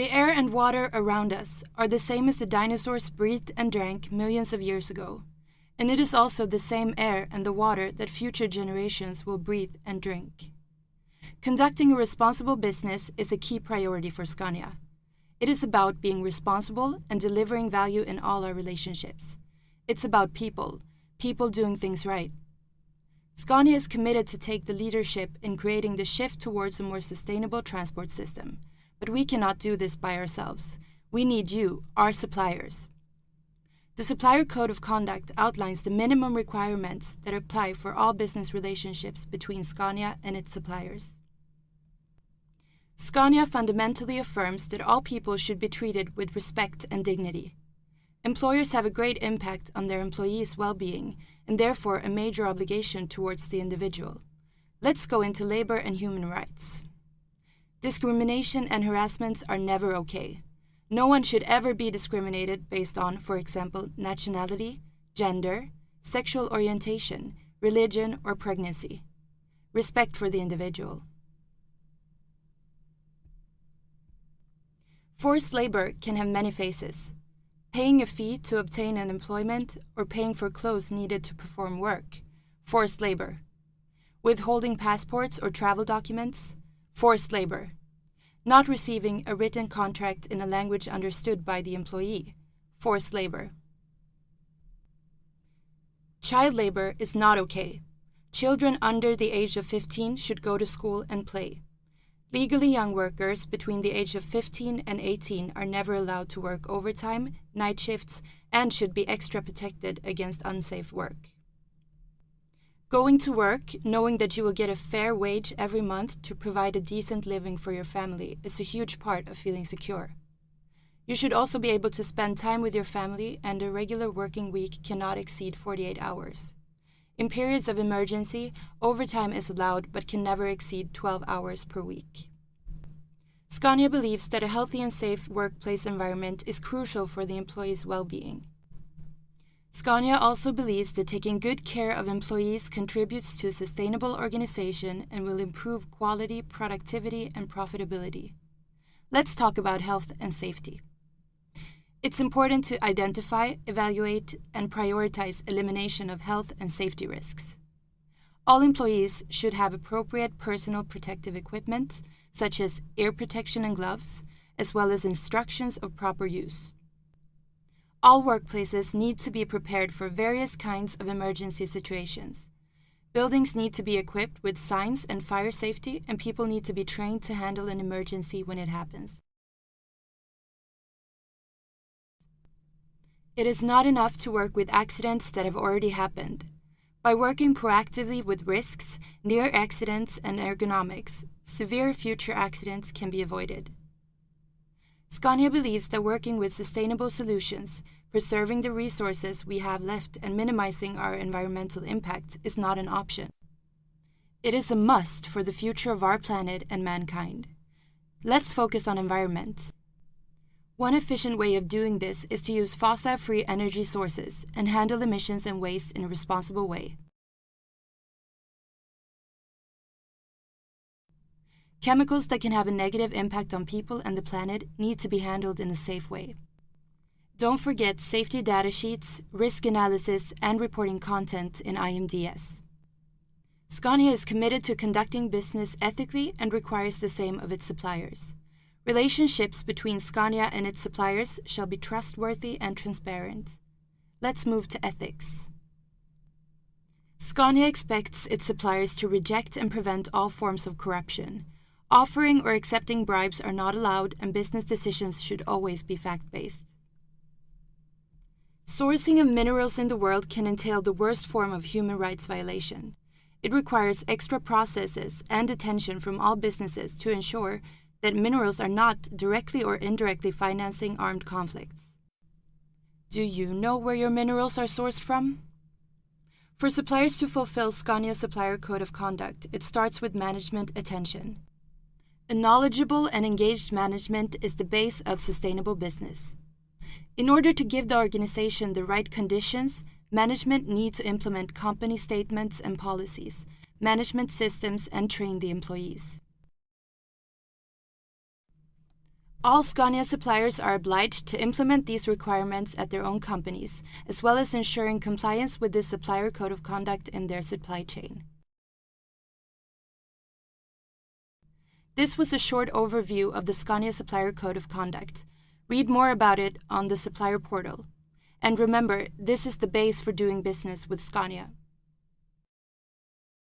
The air and water around us are the same as the dinosaurs breathed and drank millions of years ago, and it is also the same air and the water that future generations will breathe and drink. Conducting a responsible business is a key priority for Scania. It is about being responsible and delivering value in all our relationships. It's about people doing things right. Scania is committed to take the leadership in creating the shift towards a more sustainable transport system, but we cannot do this by ourselves. We need you, our suppliers. The Supplier Code of Conduct outlines the minimum requirements that apply for all business relationships between Scania and its suppliers. Scania fundamentally affirms that all people should be treated with respect and dignity. Employers have a great impact on their employees' well-being and therefore a major obligation towards the individual. Let's go into labor and human rights. Discrimination and harassments are never okay. No one should ever be discriminated based on, for example, nationality, gender, sexual orientation, religion, or pregnancy. Respect for the individual. Forced labor can have many faces. Paying a fee to obtain an employment or paying for clothes needed to perform work. Forced labor. Withholding passports or travel documents. Forced labor. Not receiving a written contract in a language understood by the employee. Forced labor. Child labor is not okay. Children under the age of 15 should go to school and play. Legally young workers between the age of 15 and 18 are never allowed to work overtime, night shifts, and should be extra protected against unsafe work. Going to work, knowing that you will get a fair wage every month to provide a decent living for your family, is a huge part of feeling secure. You should also be able to spend time with your family, and a regular working week cannot exceed 48 hours. In periods of emergency, overtime is allowed but can never exceed 12 hours per week. Scania believes that a healthy and safe workplace environment is crucial for the employees' well-being. Scania also believes that taking good care of employees contributes to a sustainable organization and will improve quality, productivity, and profitability. Let's talk about health and safety. It's important to identify, evaluate, and prioritize elimination of health and safety risks. All employees should have appropriate personal protective equipment, such as ear protection and gloves, as well as instructions of proper use. All workplaces need to be prepared for various kinds of emergency situations. Buildings need to be equipped with signs and fire safety, and people need to be trained to handle an emergency when it happens. It is not enough to work with accidents that have already happened. By working proactively with risks, near accidents, and ergonomics, severe future accidents can be avoided. Scania believes that working with sustainable solutions, preserving the resources we have left and minimizing our environmental impact is not an option. It is a must for the future of our planet and mankind. Let's focus on environment. One efficient way of doing this is to use fossil-free energy sources and handle emissions and waste in a responsible way. Chemicals that can have a negative impact on people and the planet need to be handled in a safe way. Don't forget safety data sheets, risk analysis, and reporting content in IMDS. Scania is committed to conducting business ethically and requires the same of its suppliers. Relationships between Scania and its suppliers shall be trustworthy and transparent. Let's move to ethics. Scania expects its suppliers to reject and prevent all forms of corruption. Offering or accepting bribes are not allowed, and business decisions should always be fact-based. Sourcing of minerals in the world can entail the worst form of human rights violation. It requires extra processes and attention from all businesses to ensure that minerals are not directly or indirectly financing armed conflicts. Do you know where your minerals are sourced from? For suppliers to fulfill Scania's Supplier Code of Conduct, it starts with management attention. A knowledgeable and engaged management is the base of sustainable business. In order to give the organization the right conditions, management needs to implement company statements and policies, management systems, and train the employees. All Scania suppliers are obliged to implement these requirements at their own companies, as well as ensuring compliance with the supplier code of conduct in their supply chain. This was a short overview of the Scania Supplier Code of Conduct. Read more about it on the supplier portal. And remember, this is the base for doing business with Scania.